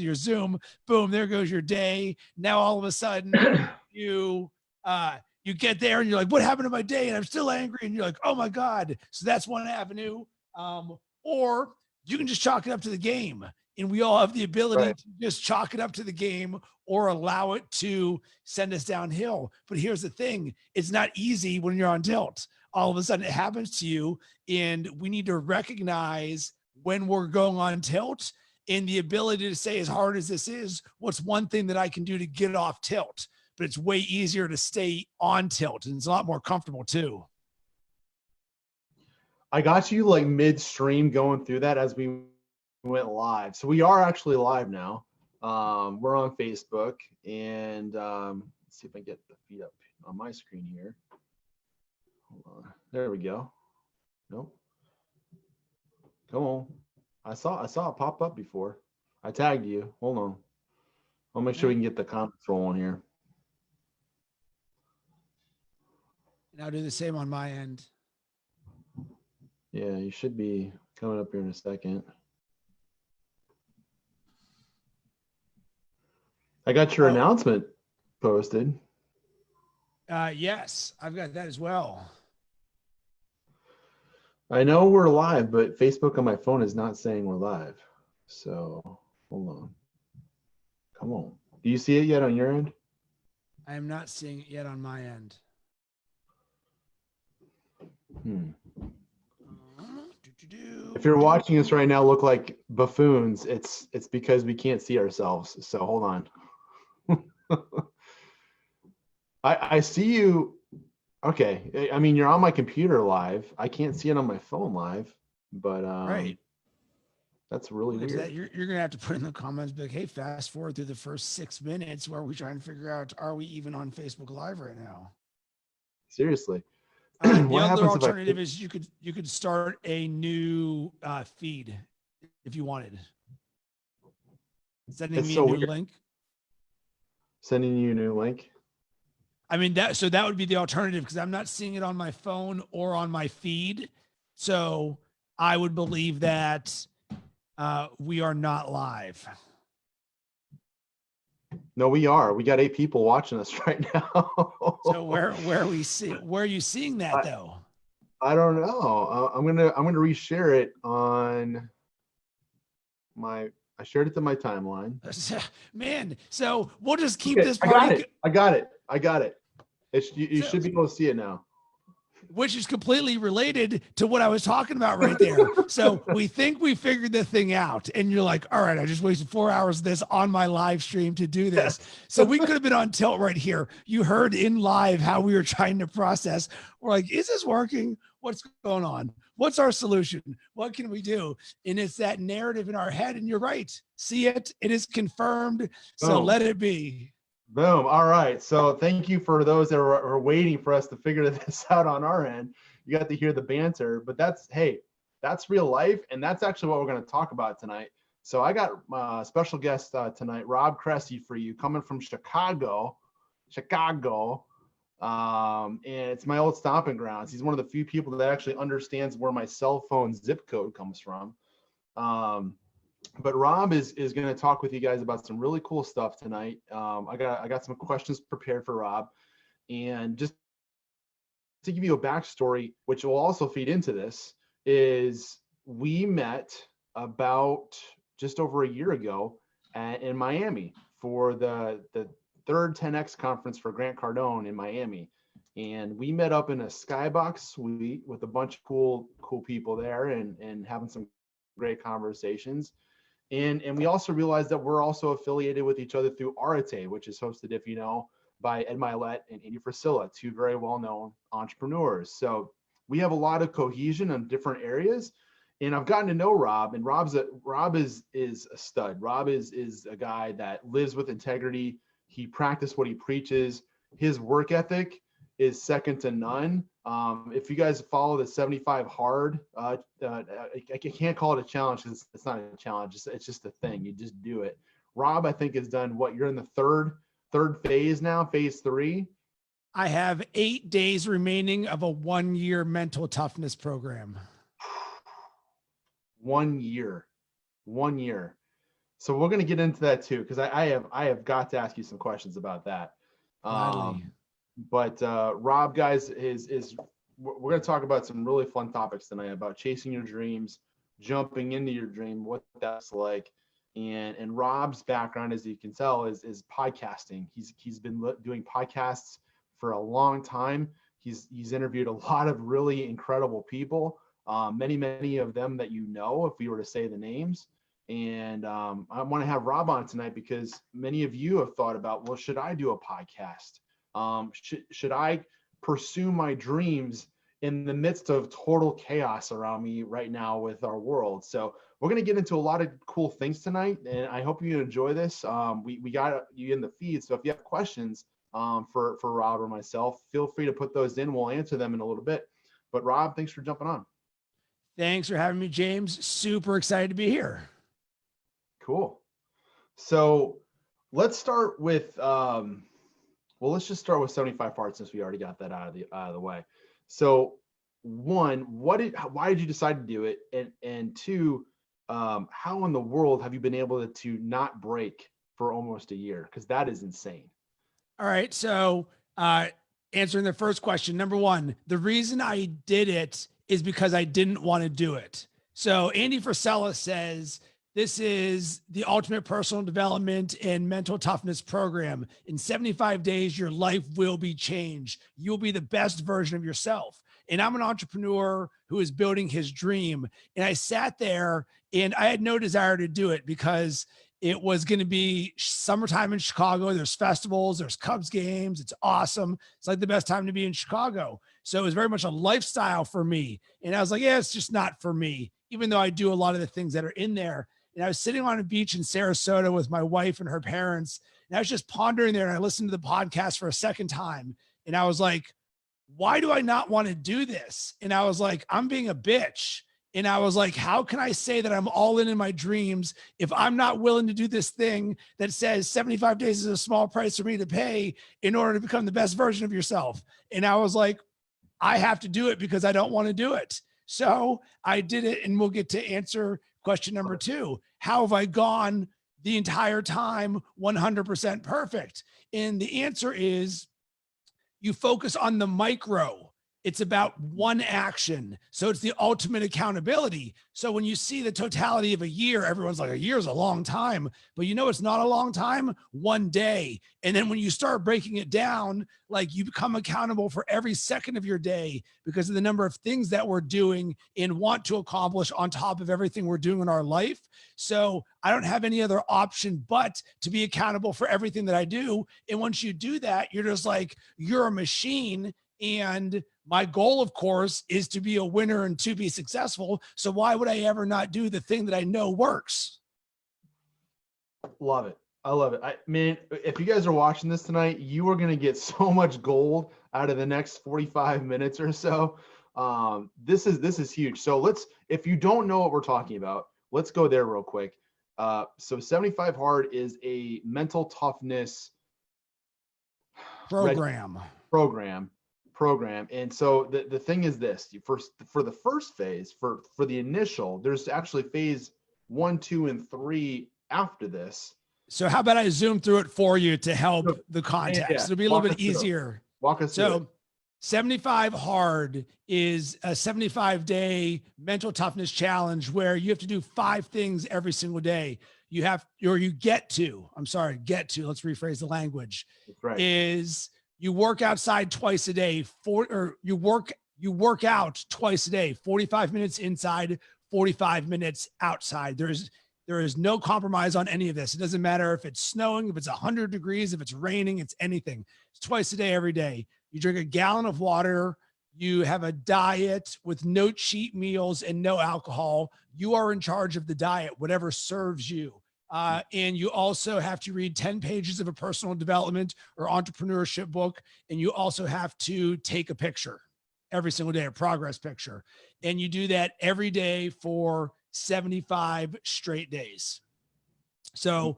your Zoom, boom, there goes your day. Now all of a sudden you you get there and you're like, what happened to my day? And I'm still angry. And you're like, oh my God. So that's one avenue. Or you can just chalk it up to the game. And we all have the ability to just chalk it up to the game or allow it to send us downhill. But here's the thing. It's not easy when you're on tilt. All of a sudden it happens to you. And we need to recognize when we're going on tilt and the ability to say, as hard as this is, what's one thing that I can do to get off tilt? But it's way easier to stay on tilt, and it's a lot more comfortable too. I got you like midstream going through that as we went live. So we are actually live now. We're on Facebook, and let's see if I get the feed up on my screen here. Hold on. There we go. Nope. Come on. I saw it pop up before. I tagged you. Hold on. I'll make sure we can get the comments rolling here. And I'll do the same on my end. Yeah, you should be coming up here in a second. I got your announcement posted. Yes, I've got that as well. I know we're live, but Facebook on my phone is not saying we're live. So hold on. Come on. Do you see it yet on your end? I am not seeing it yet on my end. If you're watching us right now look like buffoons, it's because we can't see ourselves. So hold on. I see you. Okay. I mean, you're on my computer live. I can't see it on my phone live, but right. That's really weird. That. You're going to have to put in the comments, be like, hey, fast forward through the first 6 minutes where we're trying to figure out, are we even on Facebook Live right now? Seriously. The other alternative is you could start a new feed if you wanted. Sending me a new link. Sending you a new link. I mean, that would be the alternative because I'm not seeing it on my phone or on my feed. So I would believe that we are not live. No, we are. We got 8 people watching us right now. So where are you seeing that though? I don't know. I'm gonna reshare it on my. I shared it to my timeline. Man, so we'll just keep this party. I got it. You should be able to see it now. Which is completely related to what I was talking about right there. So we think we figured the thing out, and you're like, all right, I just wasted 4 hours of this on my live stream to do this. So we could have been on tilt right here. You heard in live how we were trying to process. We're like, is this working? What's going on? What's our solution? What can we do? And it's that narrative in our head. And you're right. See it. It is confirmed. So let it be. Boom. All right. So thank you for those that are waiting for us to figure this out on our end. You got to hear the banter, but that's real life. And that's actually what we're going to talk about tonight. So I got a special guest tonight, Rob Cressy, for you, coming from Chicago. And it's my old stomping grounds. He's one of the few people that actually understands where my cell phone zip code comes from. But Rob is going to talk with you guys about some really cool stuff tonight. I got some questions prepared for Rob, and just to give you a backstory, which will also feed into this, is we met about just over a year ago in Miami for the third 10X conference for Grant Cardone in Miami, and we met up in a skybox suite with a bunch of cool people there, and having some great conversations. And we also realized that we're also affiliated with each other through Arate, which is hosted, if you know, by Ed Milet and Andy Frisilla, 2 very well-known entrepreneurs. So we have a lot of cohesion in different areas. And I've gotten to know Rob, and Rob is a stud. Rob is a guy that lives with integrity. He practices what he preaches. His work ethic is second to none. If you guys follow the 75 hard, I can't call it a challenge because it's not a challenge. It's just a thing. You just do it. Rob, I think, has done what? You're in the third phase now, phase 3. I have 8 days remaining of a 1-year mental toughness program. 1 year. So we're going to get into that too, because I have got to ask you some questions about that. Gladly. But Rob, guys, we're going to talk about some really fun topics tonight about chasing your dreams, jumping into your dream, what that's like. And Rob's background, as you can tell, is podcasting. He's been doing podcasts for a long time. He's interviewed a lot of really incredible people, many of them that you know, if we were to say the names. And I want to have Rob on tonight because many of you have thought about, well, should I do a podcast? Should I pursue my dreams in the midst of total chaos around me right now with our world? So we're going to get into a lot of cool things tonight, and I hope you enjoy this. We got you in the feed, so if you have questions for Rob or myself, feel free to put those in. We'll answer them in a little bit. But Rob, thanks for jumping on. Thanks for having me, James. Super excited to be here. Cool. So let's start with let's just start with 75 parts since we already got that out of the way. So one, why did you decide to do it? And two, how in the world have you been able to not break for almost a year? Because that is insane. All right. So answering the first question, number one, the reason I did it is because I didn't want to do it. So Andy Frisella says, this is the ultimate personal development and mental toughness program. In 75 days, your life will be changed. You'll be the best version of yourself. And I'm an entrepreneur who is building his dream. And I sat there and I had no desire to do it because it was going to be summertime in Chicago. There's festivals, there's Cubs games. It's awesome. It's like the best time to be in Chicago. So it was very much a lifestyle for me. And I was like, yeah, it's just not for me, even though I do a lot of the things that are in there. And I was sitting on a beach in Sarasota with my wife and her parents. And I was just pondering there. And I listened to the podcast for a second time. And I was like, why do I not want to do this? And I was like, I'm being a bitch. And I was like, how can I say that I'm all in my dreams if I'm not willing to do this thing that says 75 days is a small price for me to pay in order to become the best version of yourself? And I was like, I have to do it because I don't want to do it. So I did it, and we'll get to answer question number two. How have I gone the entire time 100% perfect? And the answer is you focus on the micro. It's about one action. So it's the ultimate accountability. So when you see the totality of a year, everyone's like, a year is a long time, but you know, it's not a long time, one day. And then when you start breaking it down, like you become accountable for every second of your day because of the number of things that we're doing and want to accomplish on top of everything we're doing in our life. So I don't have any other option but to be accountable for everything that I do. And once you do that, you're just like, you're a machine. And my goal, of course, is to be a winner and to be successful. So why would I ever not do the thing that I know works? Love it. I love it. I mean, if you guys are watching this tonight, you are going to get so much gold out of the next 45 minutes or so. This is huge. So if you don't know what we're talking about, let's go there real quick. So 75 Hard is a mental toughness program. And so the thing is this, for the first phase, for the initial, there's actually phase 1, 2, and 3 after this. So how about I zoom through it for you to help the context? Yeah. It'll be a little bit easier. Walk us through it. 75 Hard is a 75-day mental toughness challenge where you have to do 5 things every single day. Let's rephrase the language. That's right. Is you work outside twice a day, you work out twice a day, 45 minutes inside, 45 minutes outside. There is no compromise on any of this. It doesn't matter if it's snowing, if it's 100 degrees, if it's raining, it's anything. It's twice a day, every day. You drink a gallon of water. You have a diet with no cheat meals and no alcohol. You are in charge of the diet, whatever serves you. And you also have to read 10 pages of a personal development or entrepreneurship book. And you also have to take a picture every single day, a progress picture. And you do that every day for 75 straight days. So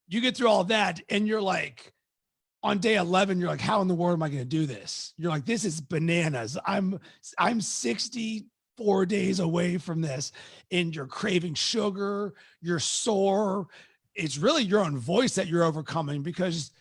you get through all that and you're like, on day 11, you're like, how in the world am I going to do this? You're like, this is bananas. I'm 64 days away from this, and you're craving sugar, you're sore, it's really your own voice that you're overcoming, because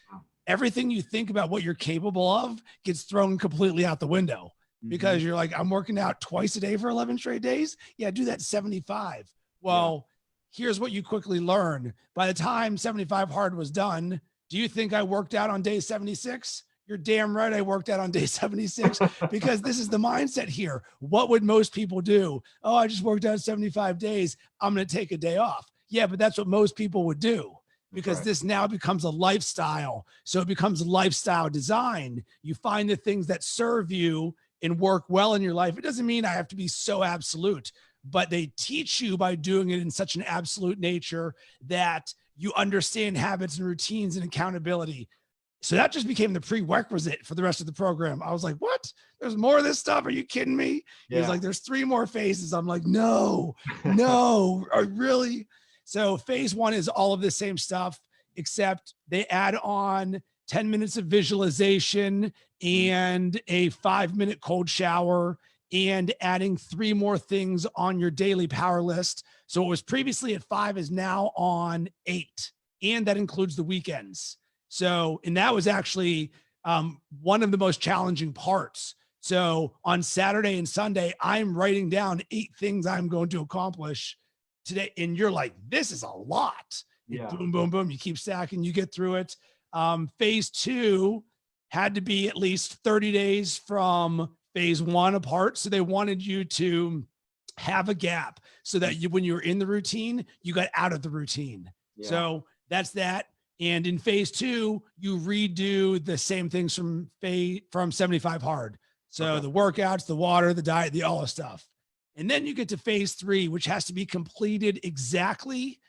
everything you think about what you're capable of gets thrown completely out the window, because you're like, I'm working out twice a day for 11 straight days. Yeah, do that 75. Well, here's what you quickly learn. By the time 75 hard was done, do you think I worked out on day 76? You're damn right I worked out on day 76, because this is the mindset here. What would most people do? Oh, I just worked out 75 days. I'm going to take a day off. Yeah, but that's what most people would do, because this now becomes a lifestyle. So it becomes lifestyle design. You find the things that serve you and work well in your life. It doesn't mean I have to be so absolute, but they teach you by doing it in such an absolute nature that you understand habits and routines and accountability. So that just became the prerequisite for the rest of the program. I was like, what? There's more of this stuff? Are you kidding me? He was like, there's 3 more phases. I'm like, no, really? So phase 1 is all of the same stuff, except they add on 10 minutes of visualization and a 5-minute cold shower, and adding 3 more things on your daily power list. So it was previously at 5 is now on 8. And that includes the weekends. So, and that was actually one of the most challenging parts. So on Saturday and Sunday, I'm writing down 8 things I'm going to accomplish today. And you're like, this is a lot. Boom, boom, boom. You keep stacking, you get through it. Phase 2 had to be at least 30 days from phase 1 apart. So they wanted you to have a gap so that you, when you were in the routine, you got out of the routine. So that's that. And in phase 2, you redo the same things from 75 hard. So the workouts, the water, the diet, the all the stuff. And then you get to phase 3, which has to be completed exactly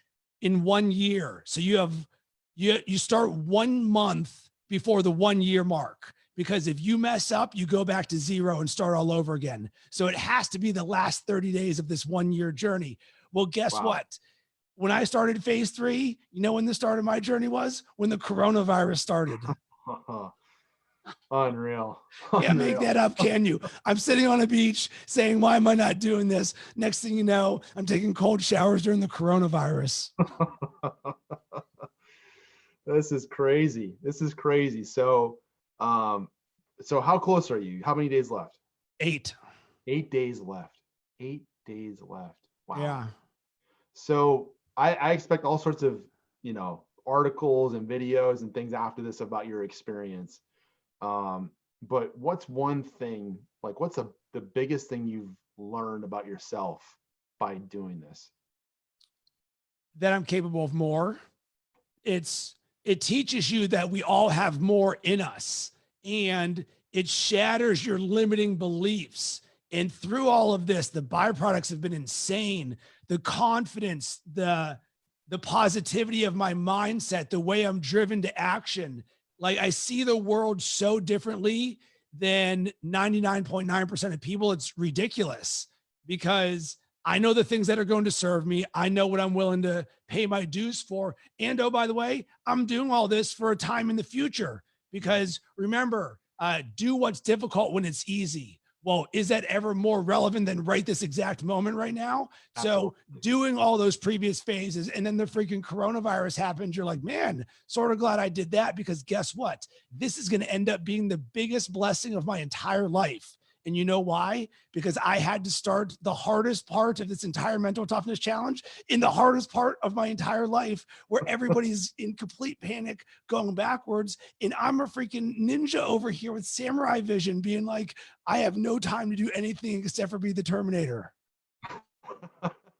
in 1 year. So you start 1 month before the 1 year mark, because if you mess up, you go back to 0 and start all over again. So it has to be the last 30 days of this 1 year journey. Well, guess what? When I started phase 3, you know when the start of my journey was? When the coronavirus started. Unreal. Can't make that up, can you? I'm sitting on a beach saying, why am I not doing this? Next thing you know, I'm taking cold showers during the coronavirus. This is crazy. So, so how close are you? How many days left? 8. 8 days left. 8 days left. Wow. Yeah. So I expect all sorts of, articles and videos and things after this about your experience. But what's one thing, like what's the biggest thing you've learned about yourself by doing this? That I'm capable of more. It teaches you that we all have more in us, and it shatters your limiting beliefs. And through all of this, the byproducts have been insane. The confidence, the positivity of my mindset, the way I'm driven to action. Like, I see the world so differently than 99.9% of people. It's ridiculous, because I know the things that are going to serve me. I know what I'm willing to pay my dues for. And oh, by the way, I'm doing all this for a time in the future, because remember, do what's difficult when it's easy. Well, is that ever more relevant than right this exact moment right now? Absolutely. So doing all those previous phases, and then the freaking coronavirus happened. You're like, man, sort of glad I did that, because guess what? This is going to end up being the biggest blessing of my entire life. And you know why? Because I had to start the hardest part of this entire mental toughness challenge in the hardest part of my entire life, where everybody's in complete panic going backwards. And I'm a freaking ninja over here with samurai vision, being like, I have no time to do anything except for be the Terminator.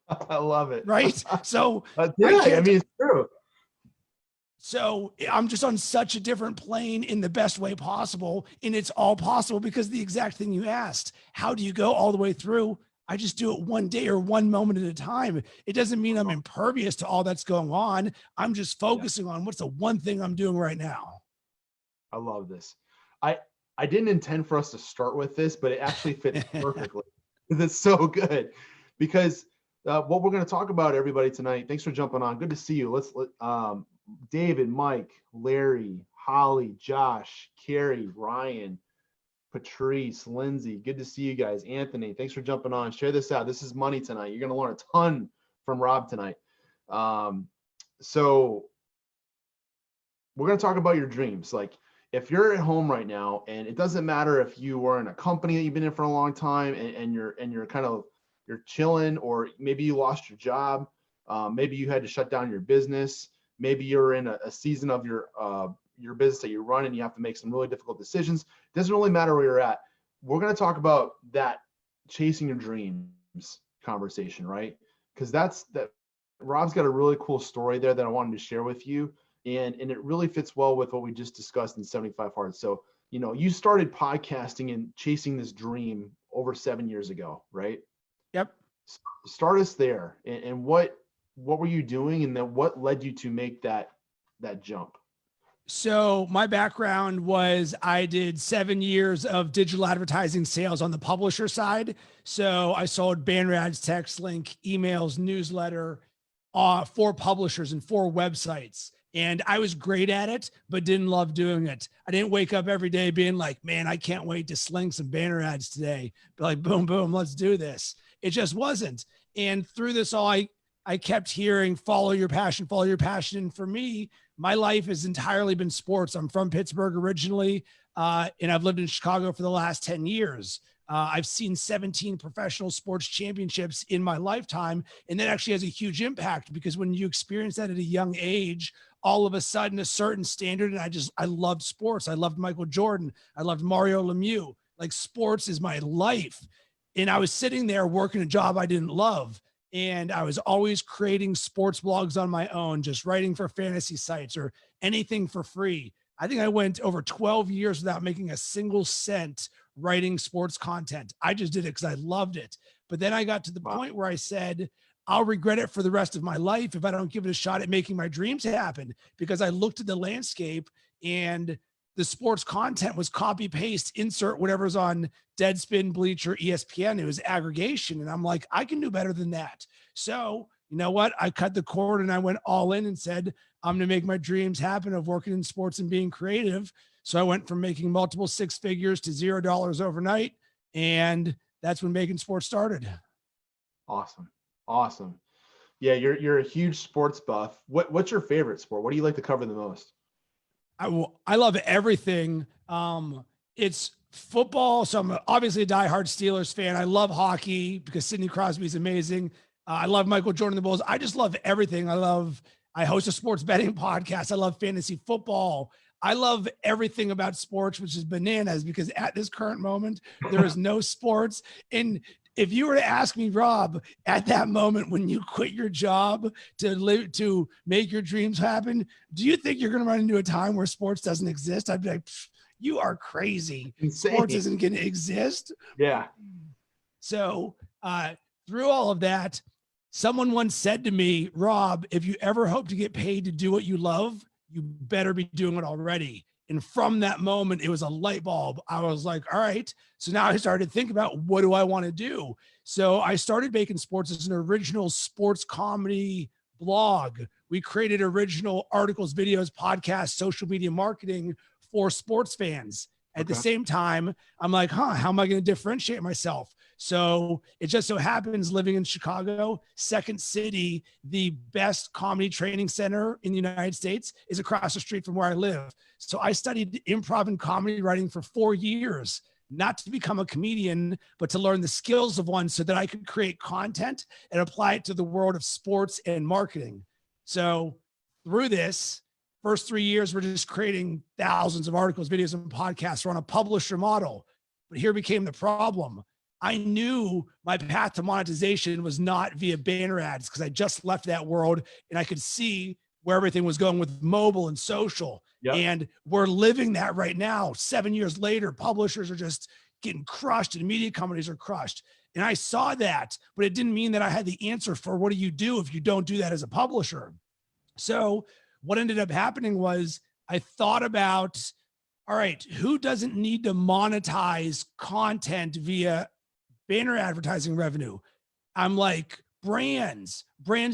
I love it. Right? So I mean, it's true. So I'm just on such a different plane in the best way possible. And it's all possible because the exact thing you asked, how do you go all the way through? I just do it one day or one moment at a time. It doesn't mean I'm impervious to all that's going on. I'm just focusing on what's the one thing I'm doing right now. I love this. I didn't intend for us to start with this, but it actually fits perfectly. It's so good, because what we're going to talk about, everybody, tonight. Thanks for jumping on. Good to see you. Let's David, Mike, Larry, Holly, Josh, Carrie, Ryan, Patrice, Lindsay. Good to see you guys. Anthony, thanks for jumping on. Share this out. This is money tonight. You're going to learn a ton from Rob tonight. So we're going to talk about your dreams. Like if you're at home right now, and it doesn't matter if you were in a company that you've been in for a long time and you're kind of, you're chilling, or maybe you lost your job. Maybe you had to shut down your business. Maybe you're in a season of your business that you run and you have to make some really difficult decisions. It doesn't really matter where you're at. We're going to talk about that chasing your dreams conversation, right? Because that Rob's got a really cool story there that I wanted to share with you. And it really fits well with what we just discussed in 75 Hard. So, you know, you started podcasting and chasing this dream over 7 years ago, right? Yep. Start us there. And what were you doing? And then what led you to make that jump? So my background was I did 7 years of digital advertising sales on the publisher side. So I sold banner ads, text link, emails, newsletter for publishers and for websites. And I was great at it, but didn't love doing it. I didn't wake up every day being like, man, I can't wait to sling some banner ads today. But like, boom, boom, let's do this. It just wasn't. And through this all, I kept hearing, follow your passion, follow your passion. And for me, my life has entirely been sports. I'm from Pittsburgh originally, and I've lived in Chicago for the last 10 years. I've seen 17 professional sports championships in my lifetime, and that actually has a huge impact because when you experience that at a young age, all of a sudden a certain standard, and I loved sports. I loved Michael Jordan. I loved Mario Lemieux. Like sports is my life. And I was sitting there working a job I didn't love. And I was always creating sports blogs on my own, just writing for fantasy sites or anything for free. I think I went over 12 years without making a single cent writing sports content. I just did it because I loved it. But then I got to the point where I said, I'll regret it for the rest of my life if I don't give it a shot at making my dreams happen, because I looked at the landscape and the sports content was copy paste, insert whatever's on Deadspin, Bleacher, ESPN. It was aggregation. And I'm like, I can do better than that. So you know what? I cut the cord and I went all in and said, I'm going to make my dreams happen of working in sports and being creative. So I went from making multiple six figures to $0 overnight. And that's when Making Sports started. Awesome. Awesome. Yeah. You're a huge sports buff. What's your favorite sport? What do you like to cover the most? I love everything. It's football. So I'm obviously a diehard Steelers fan. I love hockey because Sidney Crosby is amazing. I love Michael Jordan, the Bulls. I just love everything. I host a sports betting podcast. I love fantasy football. I love everything about sports, which is bananas because at this current moment, there is no sports. And if you were to ask me, Rob, at that moment when you quit your job to make your dreams happen, do you think you're going to run into a time where sports doesn't exist? I'd be like, you are crazy. Insane. Sports isn't going to exist. Yeah. So through all of that, someone once said to me, Rob, if you ever hope to get paid to do what you love, you better be doing it already. And from that moment, it was a light bulb. I was like, all right. So now I started to think about what do I want to do? So I started Making Sports as an original sports comedy blog. We created original articles, videos, podcasts, social media marketing for sports fans. At the same time, I'm like, how am I going to differentiate myself? So it just so happens living in Chicago, Second City, the best comedy training center in the United States is across the street from where I live. So I studied improv and comedy writing for 4 years, not to become a comedian, but to learn the skills of one so that I could create content and apply it to the world of sports and marketing. So through this, first 3 years, we're just creating thousands of articles, videos, and podcasts. We're on a publisher model. But here became the problem. I knew my path to monetization was not via banner ads because I just left that world and I could see where everything was going with mobile and social. Yep. And we're living that right now. 7 years later, publishers are just getting crushed and media companies are crushed. And I saw that, but it didn't mean that I had the answer for what do you do if you don't do that as a publisher. So what ended up happening was I thought about, all right, who doesn't need to monetize content via banner advertising revenue? I'm like, brands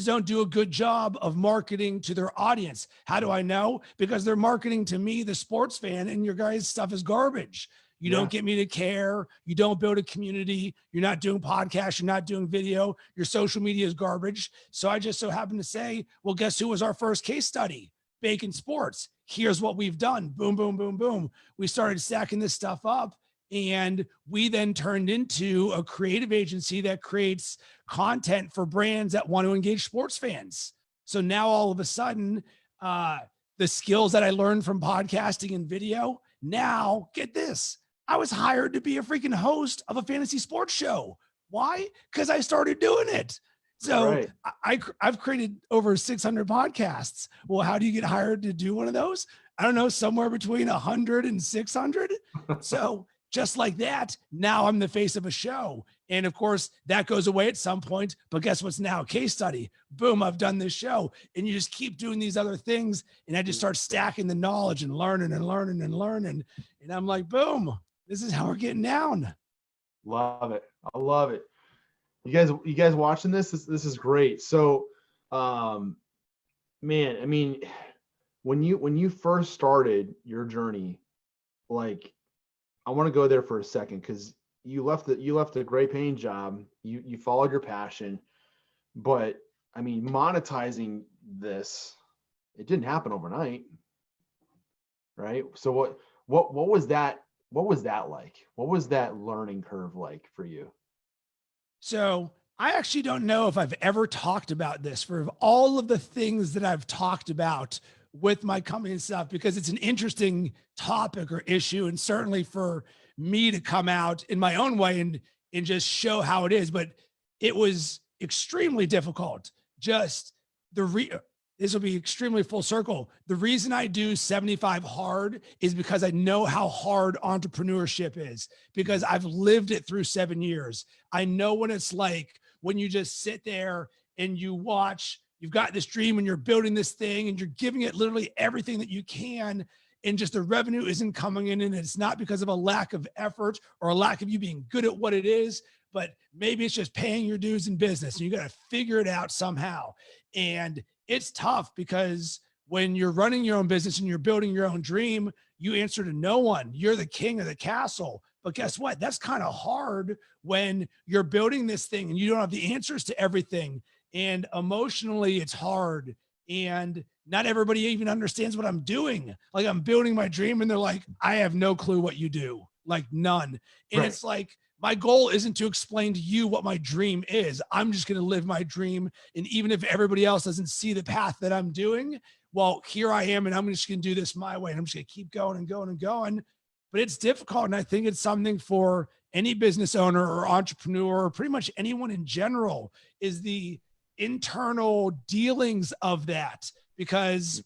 don't do a good job of marketing to their audience. How do I know? Because they're marketing to me, the sports fan, and your guys' stuff is garbage. You don't get me to care. You don't build a community. You're not doing podcasts. You're not doing video. Your social media is garbage. So I just so happen to say, well, guess who was our first case study? Bacon Sports. Here's what we've done. Boom, boom, boom, boom. We started stacking this stuff up. And we then turned into a creative agency that creates content for brands that want to engage sports fans. So now all of a sudden, the skills that I learned from podcasting and video, now get this, I was hired to be a freaking host of a fantasy sports show. Why? Because I started doing it. So I've created over 600 podcasts. Well, how do you get hired to do one of those? I don't know, somewhere between 100 and 600. So just like that, now I'm the face of a show. And of course, that goes away at some point. But guess what's now a case study? Boom, I've done this show. And you just keep doing these other things. And I just start stacking the knowledge and learning and learning and learning. And I'm like, boom, this is how we're getting down. Love it. I love it. You guys watching this? This is great. So, man, I mean, when you first started your journey, like, I want to go there for a second, because you left a great paying job. You followed your passion, but I mean, monetizing this, it didn't happen overnight, right? So what was that? What was that like? What was that learning curve like for you? So I actually don't know if I've ever talked about this for all of the things that I've talked about with my company and stuff, because it's an interesting topic or issue. And certainly for me to come out in my own way and just show how it is, but it was extremely difficult. Just this will be extremely full circle. The reason I do 75 hard is because I know how hard entrepreneurship is, because I've lived it through 7 years. I know what it's like when you just sit there and you watch, you've got this dream and you're building this thing and you're giving it literally everything that you can, and just the revenue isn't coming in. And it's not because of a lack of effort or a lack of you being good at what it is, but maybe it's just paying your dues in business and you got to figure it out somehow. And it's tough, because when you're running your own business and you're building your own dream, you answer to no one. You're the king of the castle. But guess what? That's kind of hard when you're building this thing and you don't have the answers to everything. And emotionally, it's hard. And not everybody even understands what I'm doing. Like, I'm building my dream and they're like, I have no clue what you do. Like, none. And It's like, my goal isn't to explain to you what my dream is. I'm just going to live my dream. And even if everybody else doesn't see the path that I'm doing, well, here I am, and I'm just going to do this my way. And I'm just going to keep going and going and going. But it's difficult. And I think it's something for any business owner or entrepreneur, or pretty much anyone in general, is the internal dealings of that, because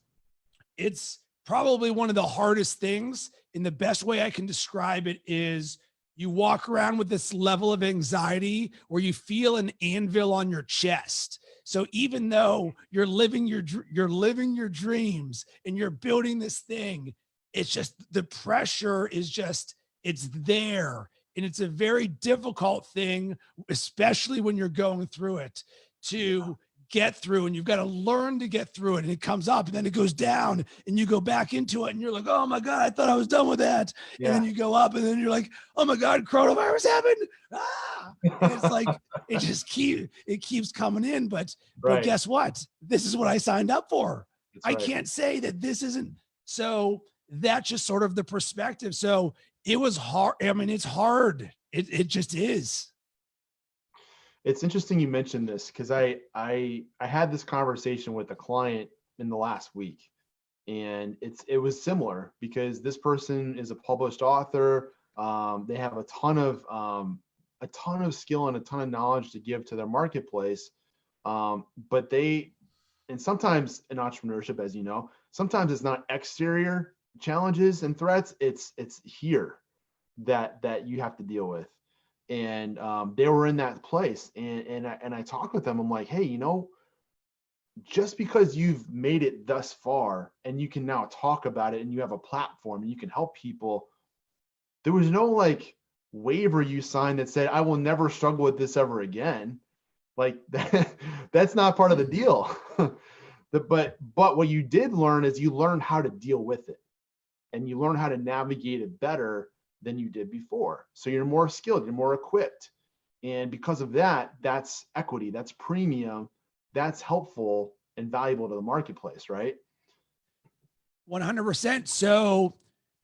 it's probably one of the hardest things. And the best way I can describe it is, you walk around with this level of anxiety where you feel an anvil on your chest. So even though you're living your dreams and you're building this thing, it's just, the pressure is just, it's there. And it's a very difficult thing, especially when you're going through it, to get through, and you've got to learn to get through it. And it comes up and then it goes down and you go back into it and you're like, oh my God, I thought I was done with that. Yeah. And then you go up and then you're like, oh my God, coronavirus happened. And it's like, it keeps coming in, but guess what? This is what I signed up for. I can't say that this isn't. So that's just sort of the perspective. So it was hard. I mean, it's hard. It just is. It's interesting you mentioned this, because I had this conversation with a client in the last week, and it was similar, because this person is a published author. They have a ton of skill and a ton of knowledge to give to their marketplace. But and sometimes in entrepreneurship, as you know, sometimes it's not exterior challenges and threats. It's here that you have to deal with. And they were in that place, and I talked with them. I'm like, hey, just because you've made it thus far and you can now talk about it and you have a platform and you can help people, there was no like waiver you signed that said, I will never struggle with this ever again. Like that's not part of the deal. But what you did learn is you learned how to deal with it, and you learn how to navigate it better than you did before. So you're more skilled, you're more equipped. And because of that, that's equity, that's premium, that's helpful and valuable to the marketplace, right? 100%. So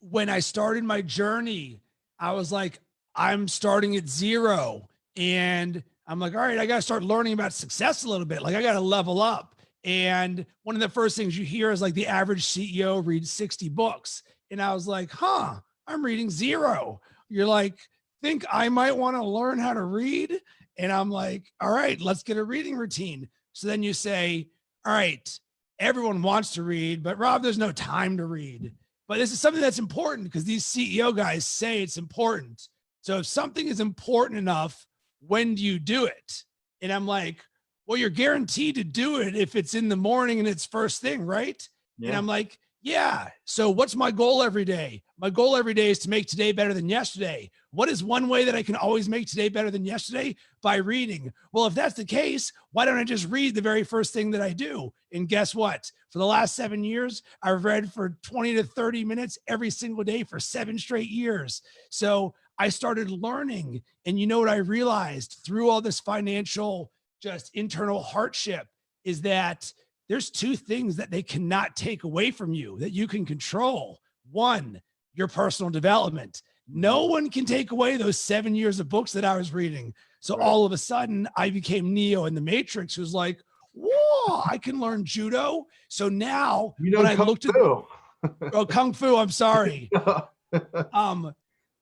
when I started my journey, I was like, I'm starting at zero. And I'm like, all right, I got to start learning about success a little bit. Like I got to level up. And one of the first things you hear is like the average CEO reads 60 books. And I was like, I'm reading zero. You're like, think I might want to learn how to read? And I'm like, all right, let's get a reading routine. So then you say, all right, everyone wants to read, but Rob, there's no time to read. But this is something that's important because these CEO guys say it's important. So if something is important enough, when do you do it? And I'm like, well, you're guaranteed to do it if it's in the morning and it's first thing, right? Yeah. And I'm like, yeah. So what's my goal every day? My goal every day is to make today better than yesterday. What is one way that I can always make today better than yesterday? By reading. Well, if that's the case, why don't I just read the very first thing that I do? And guess what? For the last 7 years, I've read for 20 to 30 minutes every single day for 7 straight years. So I started learning. And you know what I realized through all this financial, just internal hardship is that there's 2 things that they cannot take away from you that you can control. One, your personal development. No one can take away those 7 years of books that I was reading. So Right. all of a sudden I became Neo in the Matrix, who's like, whoa, I can learn judo. So now when I looked at Kung Fu, I'm sorry.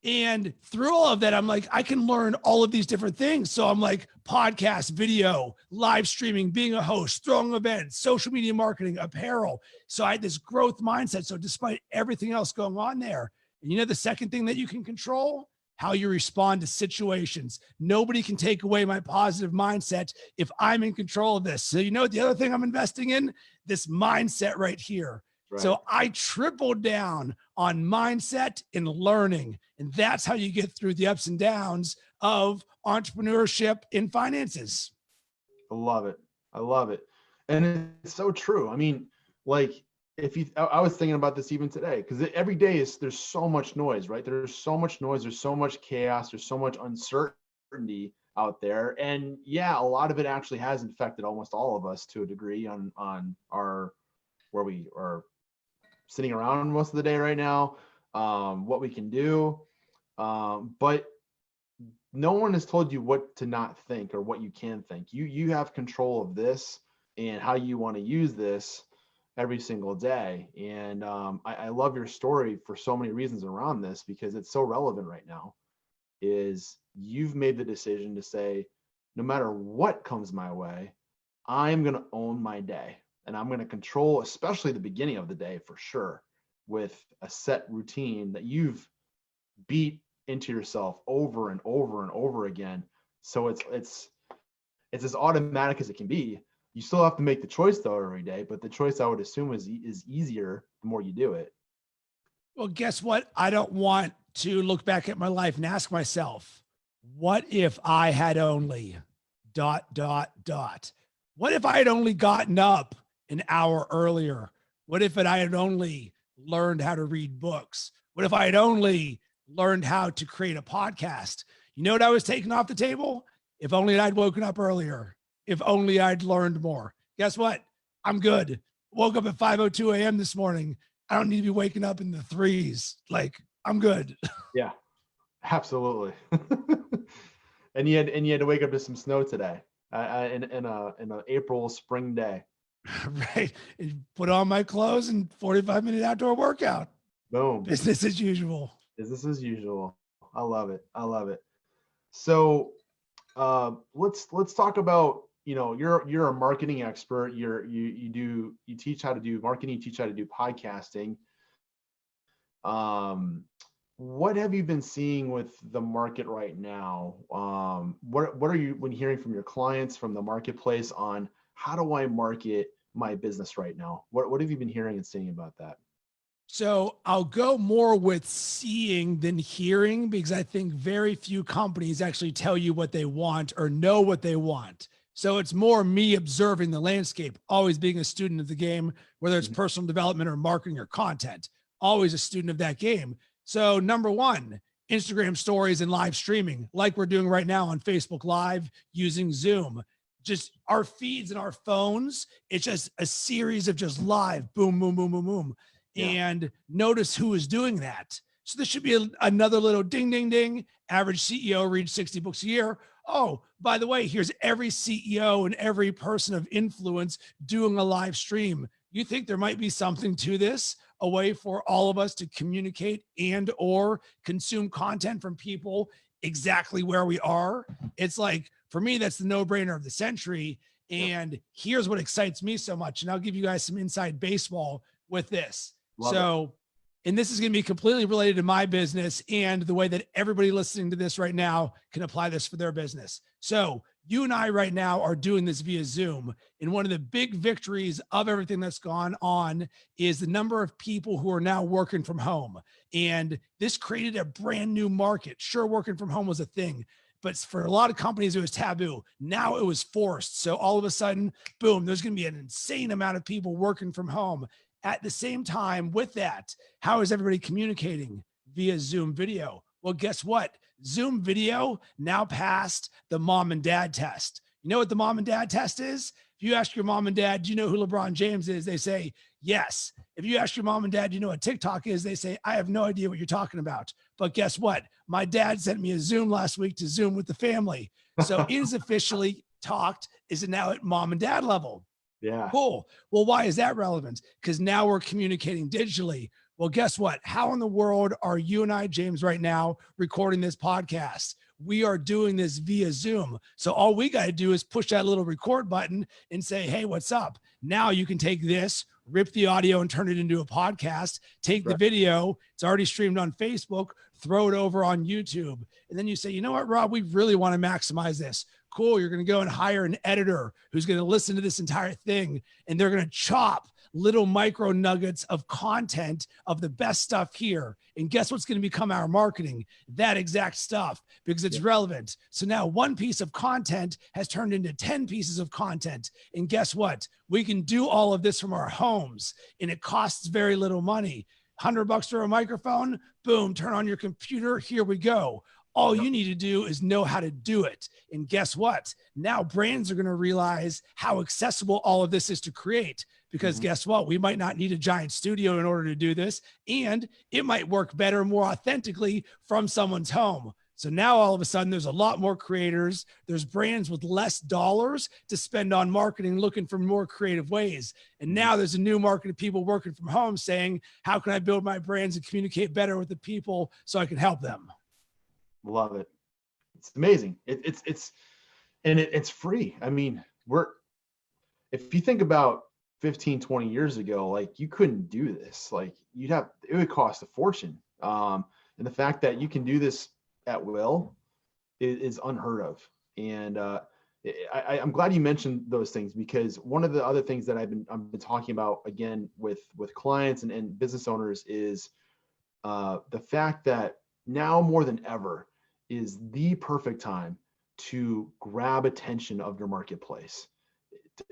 And through all of that, I'm like, I can learn all of these different things. So I'm like podcast, video, live streaming, being a host, throwing events, social media marketing, apparel. So I had this growth mindset. So despite everything else going on there, and you know, the second thing that you can control, how you respond to situations. Nobody can take away my positive mindset if I'm in control of this. So you know, the other thing I'm investing in, this mindset right here. Right. So I tripled down on mindset and learning. And that's how you get through the ups and downs of entrepreneurship in finances. I love it. I love it. And it's so true. I mean, like I was thinking about this even today, because every day there's so much noise, right? There's so much noise. There's so much chaos. There's so much uncertainty out there. And yeah, a lot of it actually has infected almost all of us to a degree on our, where we are sitting around most of the day right now, what we can do. But no one has told you what to not think or what you can think. You have control of this and how you want to use this every single day. And I love your story for so many reasons around this, because it's so relevant right now. Is you've made the decision to say, no matter what comes my way, I'm going to own my day. And I'm going to control, especially the beginning of the day for sure, with a set routine that you've beat into yourself over and over and over again. So it's as automatic as it can be. You still have to make the choice though every day, but the choice I would assume is easier the more you do it. Well, guess what? I don't want to look back at my life and ask myself, what if I had only ... What if I had only gotten up an hour earlier? What if I had only learned how to read books? What if I had only learned how to create a podcast? You know what I was taking off the table? If only I'd woken up earlier. If only I'd learned more. Guess what? I'm good. Woke up at 5:02 a.m. this morning. I don't need to be waking up in the 3s. Like, I'm good. Yeah, absolutely. And you had to wake up to some snow today, in an April spring day. Right. And put on my clothes and 45-minute outdoor workout. Boom. Business as usual. Business as usual. I love it. I love it. So let's talk about, you're a marketing expert. You teach how to do marketing, you teach how to do podcasting. What have you been seeing with the market right now? What are you been hearing from your clients, from the marketplace, on how do I market my business right now? What have you been hearing and seeing about that? So I'll go more with seeing than hearing, because I think very few companies actually tell you what they want or know what they want. So it's more me observing the landscape, always being a student of the game, whether it's personal development or marketing or content, always a student of that game. So number one, Instagram stories and live streaming like we're doing right now on Facebook Live using Zoom. Just our feeds and our phones, it's just a series of just live, boom, boom, boom, boom, boom. Yeah. And notice who is doing that. So this should be another little ding, ding, ding. Average CEO reads 60 books a year. Oh, by the way, here's every CEO and every person of influence doing a live stream. You think there might be something to this, a way for all of us to communicate and or consume content from people exactly where we are? It's like, for me, that's the no-brainer of the century. And here's what excites me so much. And I'll give you guys some inside baseball with this. And this is going to be completely related to my business and the way that everybody listening to this right now can apply this for their business. So you and I right now are doing this via Zoom. And one of the big victories of everything that's gone on is the number of people who are now working from home. And this created a brand new market. Sure, working from home was a thing, but for a lot of companies, it was taboo. Now it was forced. So all of a sudden, boom, there's going to be an insane amount of people working from home. At the same time, with that, how is everybody communicating? Via Zoom video. Well, guess what? Zoom video now passed the mom and dad test. You know what the mom and dad test is? If you ask your mom and dad, do you know who LeBron James is? They say, yes. If you ask your mom and dad, do you know what TikTok is? They say, I have no idea what you're talking about. But guess what? My dad sent me a Zoom last week to Zoom with the family. So it is officially talked, is it now at mom and dad level? Yeah. Cool. Well, why is that relevant? Because now we're communicating digitally. Well, guess what? How in the world are you and I, James, right now recording this podcast? We are doing this via Zoom. So all we got to do is push that little record button and say, hey, what's up? Now you can take this, rip the audio and turn it into a podcast, take the video. It's already streamed on Facebook, throw it over on YouTube. And then you say, you know what, Rob, we really want to maximize this. Cool. You're going to go and hire an editor who's going to listen to this entire thing, and they're going to chop little micro nuggets of content of the best stuff here. And guess what's going to become our marketing? That exact stuff, because it's relevant. So now one piece of content has turned into 10 pieces of content. And guess what? We can do all of this from our homes, and it costs very little money. $100 for a microphone, boom, turn on your computer. Here we go. All you need to do is know how to do it. And guess what? Now brands are going to realize how accessible all of this is to create, because guess what? We might not need a giant studio in order to do this. And it might work better, more authentically from someone's home. So now all of a sudden there's a lot more creators. There's brands with less dollars to spend on marketing, looking for more creative ways. And now there's a new market of people working from home saying, how can I build my brands and communicate better with the people so I can help them? Love it. It's amazing. It's free. I mean, if you think about 15, 20 years ago, like you couldn't do this. Like it would cost a fortune. And the fact that you can do this at will is unheard of. And I'm glad you mentioned those things, because one of the other things that I've been talking about again with clients and business owners is the fact that now more than ever is the perfect time to grab attention of your marketplace.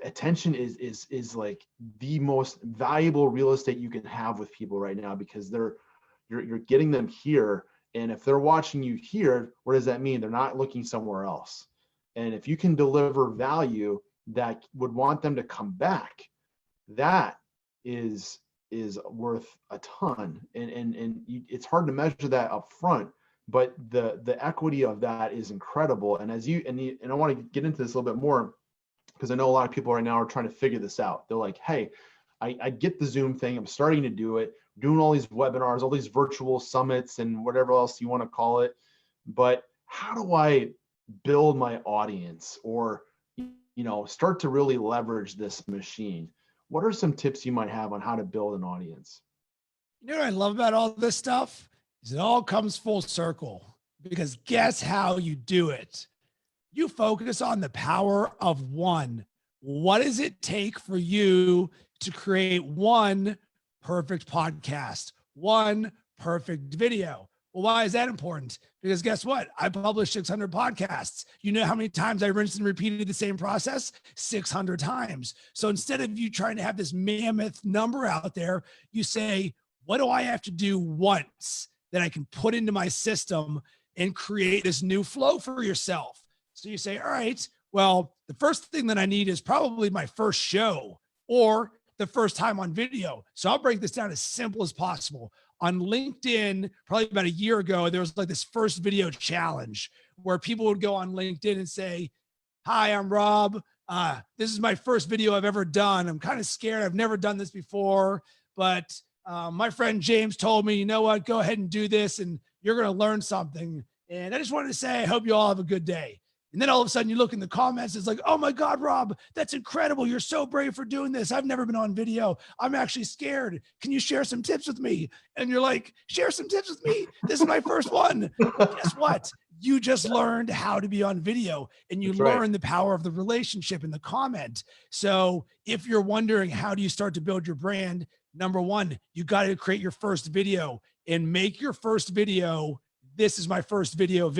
Attention is like the most valuable real estate you can have with people right now, because you're getting them here. And if they're watching you here, what does that mean? They're not looking somewhere else. And if you can deliver value that would want them to come back, that is worth a ton. And it's hard to measure that up front, but the equity of that is incredible. And and I want to get into this a little bit more, because I know a lot of people right now are trying to figure this out. They're like, hey, I get the Zoom thing. I'm starting to do it, doing all these webinars, all these virtual summits and whatever else you want to call it. But how do I build my audience, or, start to really leverage this machine? What are some tips you might have on how to build an audience? You know what I love about all this stuff is it all comes full circle, because guess how you do it? You focus on the power of one. What does it take for you to create one perfect podcast, one perfect video? Well, why is that important? Because guess what? I published 600 podcasts. You know how many times I rinsed and repeated the same process? 600 times. So instead of you trying to have this mammoth number out there, you say, what do I have to do once that I can put into my system and create this new flow for yourself. So you say, all right, well, the first thing that I need is probably my first show or the first time on video. So I'll break this down as simple as possible. On LinkedIn, probably about a year ago, there was like this first video challenge where people would go on LinkedIn and say, hi, I'm Rob. This is my first video I've ever done. I'm kind of scared. I've never done this before, but my friend James told me, you know what, go ahead and do this and you're going to learn something. And I just wanted to say, I hope you all have a good day. And then all of a sudden you look in the comments, it's like, oh my God, Rob, that's incredible. You're so brave for doing this. I've never been on video. I'm actually scared. Can you share some tips with me? And you're like, share some tips with me. This is my first one. Guess what? You just learned how to be on video and you learn the power of the relationship in the comment. So if you're wondering, how do you start to build your brand? Number one, you got to create your first video and make your first video. This is my first video.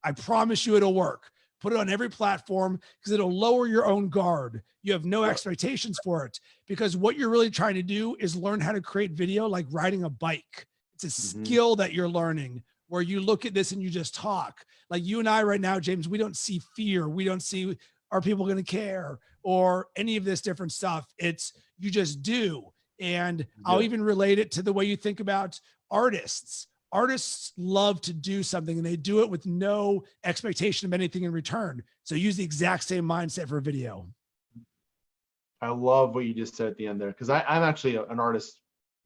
I promise you it'll work. Put it on every platform because it'll lower your own guard. You have no expectations for it because what you're really trying to do is learn how to create video like riding a bike. It's a skill that you're learning where you look at this and you just talk. Like you and I right now, James, we don't see fear. We don't see, are people going to care or any of this different stuff. It's, you just do. And I'll even relate it to the way you think about artists. Artists love to do something and they do it with no expectation of anything in return. So use the exact same mindset for a video. I love what you just said at the end there, because I'm actually an artist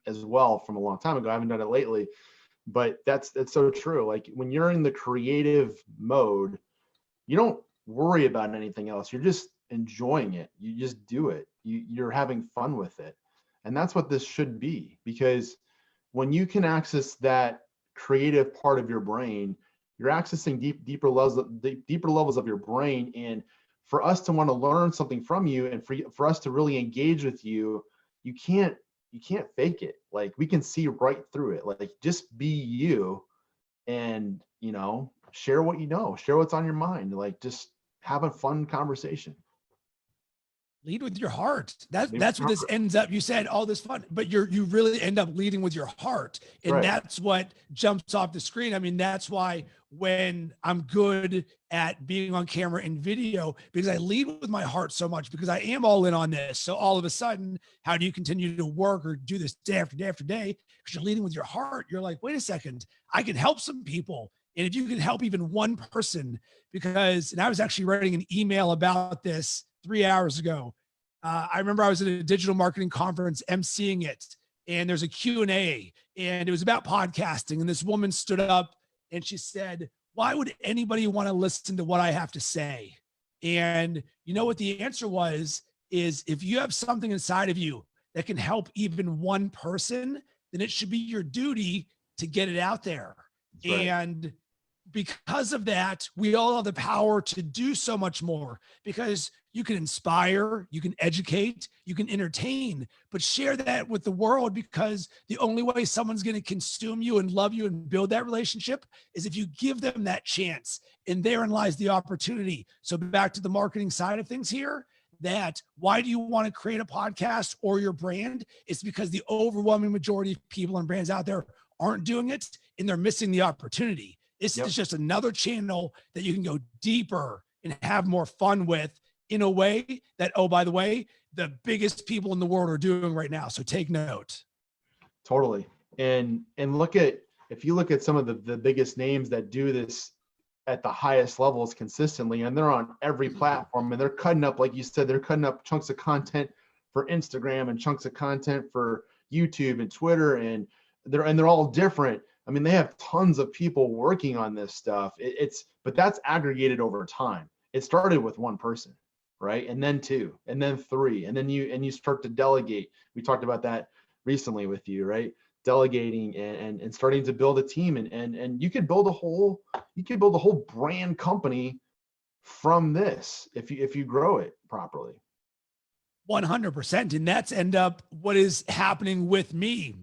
as well from a long time ago. I haven't done it lately, but that's so true. Like when you're in the creative mode, you don't worry about anything else. You're just enjoying it. You just do it. You're having fun with it. And that's what this should be, because when you can access that creative part of your brain, you're accessing deeper levels of your brain. And for us to want to learn something from you and for us to really engage with you, you can't fake it. Like we can see right through it. Like just be you and, you know, share what you know, share what's on your mind, like just have a fun conversation. Lead with your heart. That's what this ends up. You said all this fun, but you really end up leading with your heart. And that's what jumps off the screen. I mean, that's why when I'm good at being on camera and video, because I lead with my heart so much, because I am all in on this. So all of a sudden, how do you continue to work or do this day after day after day? Because you're leading with your heart. You're like, wait a second, I can help some people. And if you can help even one person, because, and I was actually writing an email about this 3 hours ago. I remember I was at a digital marketing conference emceeing it, and there's a Q&A, and it was about podcasting. And this woman stood up and she said, why would anybody want to listen to what I have to say? And you know what the answer was, is if you have something inside of you that can help even one person, then it should be your duty to get it out there. And because of that, we all have the power to do so much more, because you can inspire, you can educate, you can entertain, but share that with the world, because the only way someone's going to consume you and love you and build that relationship is if you give them that chance. And therein lies the opportunity. So back to the marketing side of things here, that why do you want to create a podcast or your brand? It's because the overwhelming majority of people and brands out there aren't doing it, and they're missing the opportunity. This is just another channel that you can go deeper and have more fun with, in a way that, oh, by the way, the biggest people in the world are doing right now. So take note. Totally. And look at, if you look at some of the biggest names that do this at the highest levels consistently, and they're on every platform, and they're cutting up, like you said, they're cutting up chunks of content for Instagram and chunks of content for YouTube and Twitter, and they're all different. I mean, they have tons of people working on this stuff. But that's aggregated over time. It started with one person, right? And then two, and then three, and then you start to delegate. We talked about that recently with you, right? Delegating and starting to build a team, and you could build a whole brand company from this if you grow it properly. 100%. And that's end up what is happening with me.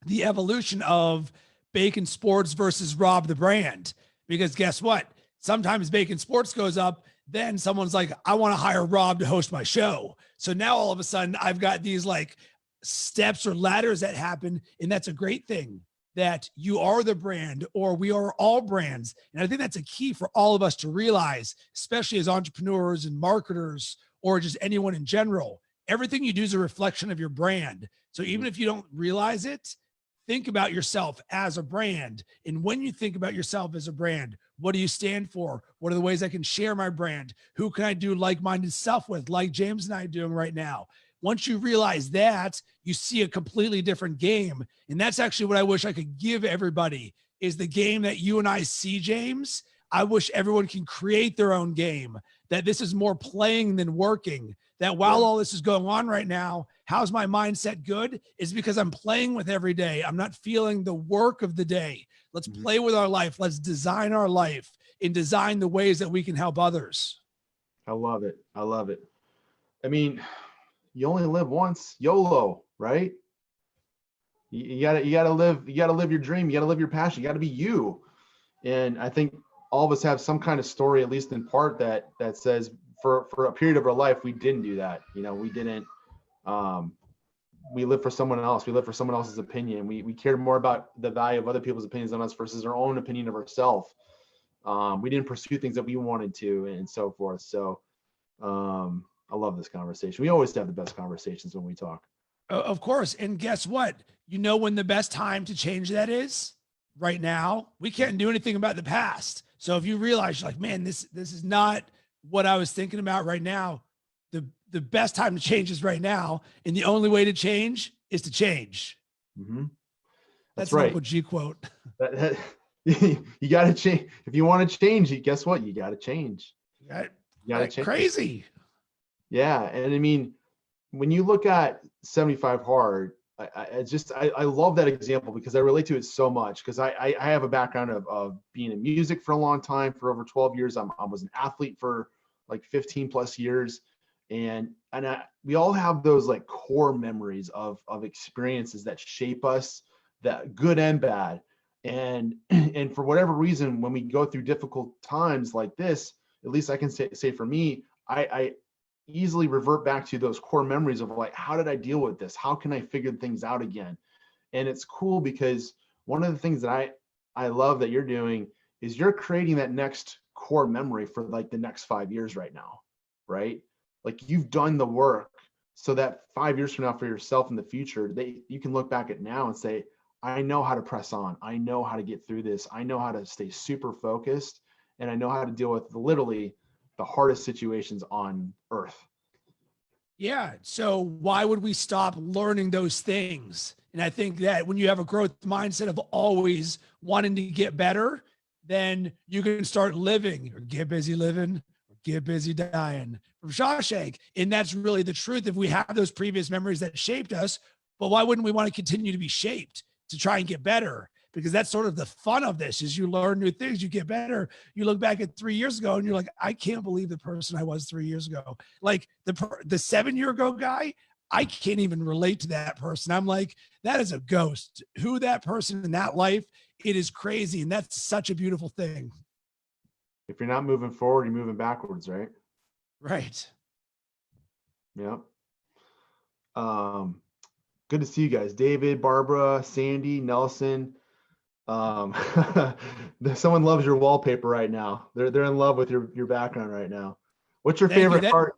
The evolution of Bacon Sports versus Rob the brand. Because guess what? Sometimes Bacon Sports goes up, then someone's like, I want to hire Rob to host my show. So now all of a sudden I've got these like steps or ladders that happen, and that's a great thing. that you are the brand, or we are all brands. And I think that's a key for all of us to realize, especially as entrepreneurs and marketers, or just anyone in general. Everything you do is a reflection of your brand. So even if you don't realize it, think about yourself as a brand. And when you think about yourself as a brand, what do you stand for? What are the ways I can share my brand? Who can I do like-minded stuff with, like James and I are doing right now? Once you realize that, you see a completely different game. And that's actually what I wish I could give everybody, is the game that you and I see, James. I wish everyone can create their own game, that this is more playing than working, that while all this is going on right now, how's my mindset good? Is because I'm playing with every day. I'm not feeling the work of the day. Let's play with our life. Let's design our life and design the ways that we can help others. I love it. I love it. I mean, you only live once. YOLO, right? You gotta live your dream. You gotta live your passion. You gotta be you. And I think all of us have some kind of story, at least in part, that says for a period of our life, we didn't do that. You know, we didn't, we lived for someone else. We lived for someone else's opinion. We cared more about the value of other people's opinions on us versus our own opinion of ourselves. We didn't pursue things that we wanted to, and so forth. So, I love this conversation. We always have the best conversations when we talk. Of course. And guess what? You know when the best time to change that is? Right now. We can't do anything about the past. So if you realize, like, man, this is not what I was thinking about right now, the best time to change is right now. And the only way to change is to change. Mm-hmm. That's right. An Uncle G quote. You got to change. If you want to change, guess what? You got to change. You got to change. Crazy. Yeah. And I mean, when you look at 75 Hard, I love that example because I relate to it so much, because I have a background of being in music for a long time, for over 12 years. I was an athlete for like 15 plus years. And we all have those like core memories of experiences that shape us, that good and bad. And for whatever reason, when we go through difficult times like this, at least I can say for me, I easily revert back to those core memories of like, how did I deal with this? How can I figure things out again? And it's cool because one of the things that I love that you're doing is you're creating that next core memory for like the next 5 years right now, right? Like you've done the work so that 5 years from now for yourself in the future, you can look back at now and say, I know how to press on. I know how to get through this. I know how to stay super focused, and I know how to deal with literally the hardest situations on earth. Yeah. So why would we stop learning those things? And I think that when you have a growth mindset of always wanting to get better, then you can start living, or get busy living, or get busy dying, from Shawshank. And that's really the truth. If we have those previous memories that shaped us, but why wouldn't we want to continue to be shaped to try and get better? Because that's sort of the fun of this, is you learn new things, you get better. You look back at 3 years ago and you're like, I can't believe the person I was 3 years ago. Like the 7-year ago guy, I can't even relate to that person. I'm like, that is a ghost. Who that person in that life, it is crazy. And that's such a beautiful thing. If you're not moving forward, you're moving backwards, right? Right. Yeah. Good to see you guys. David, Barbara, Sandy, Nelson. Someone loves your wallpaper right now. They're in love with your background right now. What's your favorite part?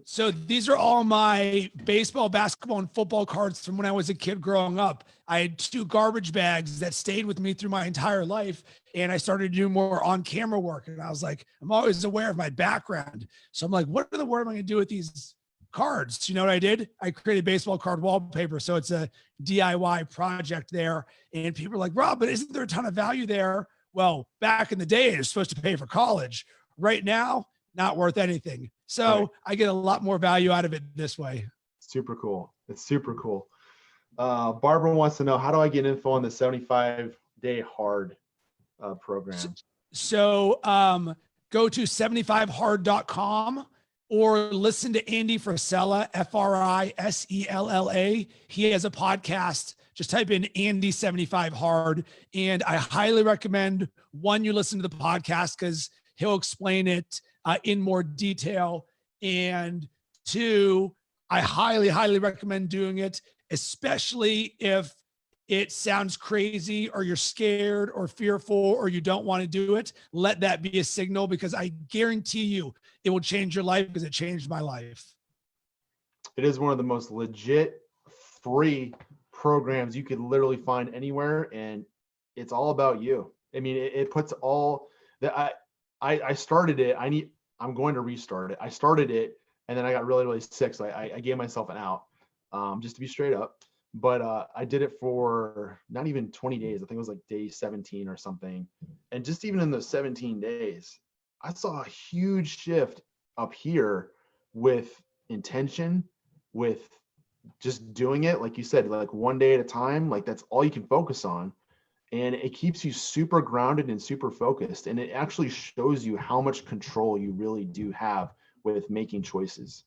So these are all my baseball, basketball, and football cards from when I was a kid growing up. I had 2 garbage bags that stayed with me through my entire life. And I started to do more on-camera work. And I was like, I'm always aware of my background. So I'm like, what am I going to do with these cards? You know what I did? I created baseball card wallpaper. So it's a DIY project there. And people are like, Rob, but isn't there a ton of value there? Well, back in the day, it was supposed to pay for college. Right now, not worth anything. So right. I get a lot more value out of it this way. Super cool. It's super cool. Barbara wants to know, how do I get info on the 75-day hard program? So go to 75hard.com or listen to Andy Frisella, Frisella. He has a podcast. Just type in Andy 75 Hard. And I highly recommend, one, you listen to the podcast because he'll explain it in more detail. And 2, I highly, highly recommend doing it, especially if it sounds crazy or you're scared or fearful or you don't want to do it, let that be a signal, because I guarantee you it will change your life, because it changed my life. It is one of the most legit free programs you could literally find anywhere, and it's all about you. I mean, it puts all that I started it. I'm going to restart it. I started it and then I got really, really sick. So I gave myself an out, just to be straight up. But I did it for not even 20 days. I think it was like day 17 or something. And just even in those 17 days, I saw a huge shift up here with intention, with just doing it. Like you said, like one day at a time, like that's all you can focus on. And it keeps you super grounded and super focused. And it actually shows you how much control you really do have with making choices.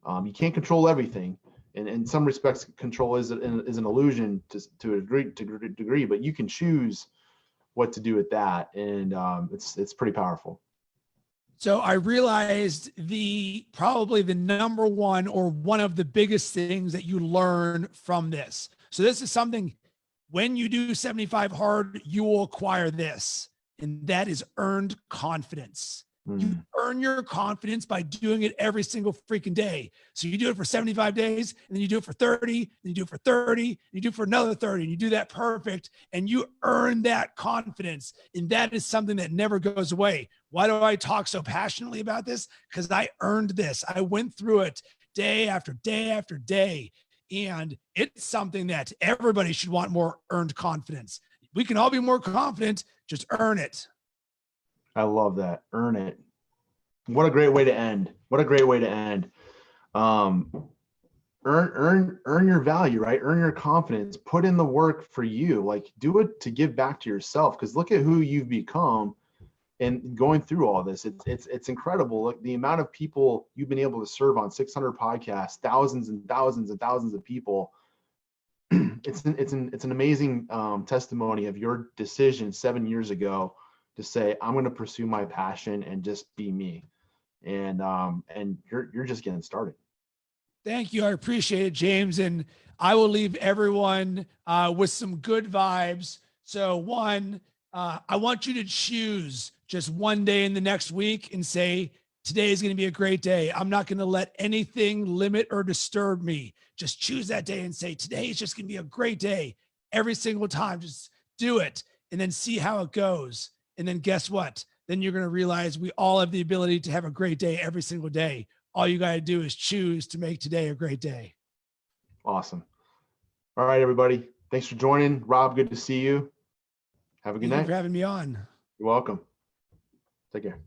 You can't control everything. And in some respects, control is an illusion to a degree, but you can choose what to do with that. And it's pretty powerful. So I realized probably the number one or one of the biggest things that you learn from this. So this is something, when you do 75 hard, you will acquire this, and that is earned confidence. You earn your confidence by doing it every single freaking day. So you do it for 75 days, and then you do it for 30, and you do it for 30, and you do it for another 30, and you do that perfect, and you earn that confidence. And that is something that never goes away. Why do I talk so passionately about this? Because I earned this. I went through it day after day after day. And it's something that everybody should want, more earned confidence. We can all be more confident, just earn it. I love that. Earn it. What a great way to end. What a great way to end. Earn your value, right? Earn your confidence. Put in the work for you. Like, do it to give back to yourself, because look at who you've become and going through all this. It's incredible. Like the amount of people you've been able to serve on 600 podcasts, thousands and thousands and thousands of people. It's an amazing testimony of your decision 7 years ago to say, I'm going to pursue my passion and just be me. And you're just getting started. Thank you. I appreciate it, James. And I will leave everyone with some good vibes. So one, I want you to choose just one day in the next week and say, today is going to be a great day. I'm not going to let anything limit or disturb me. Just choose that day and say, today is just going to be a great day. Every single time, just do it and then see how it goes. And then guess what? Then you're going to realize we all have the ability to have a great day every single day. All you got to do is choose to make today a great day. Awesome. All right, everybody. Thanks for joining. Rob, good to see you. Have a good night. Thank you for having me on. You're welcome. Take care.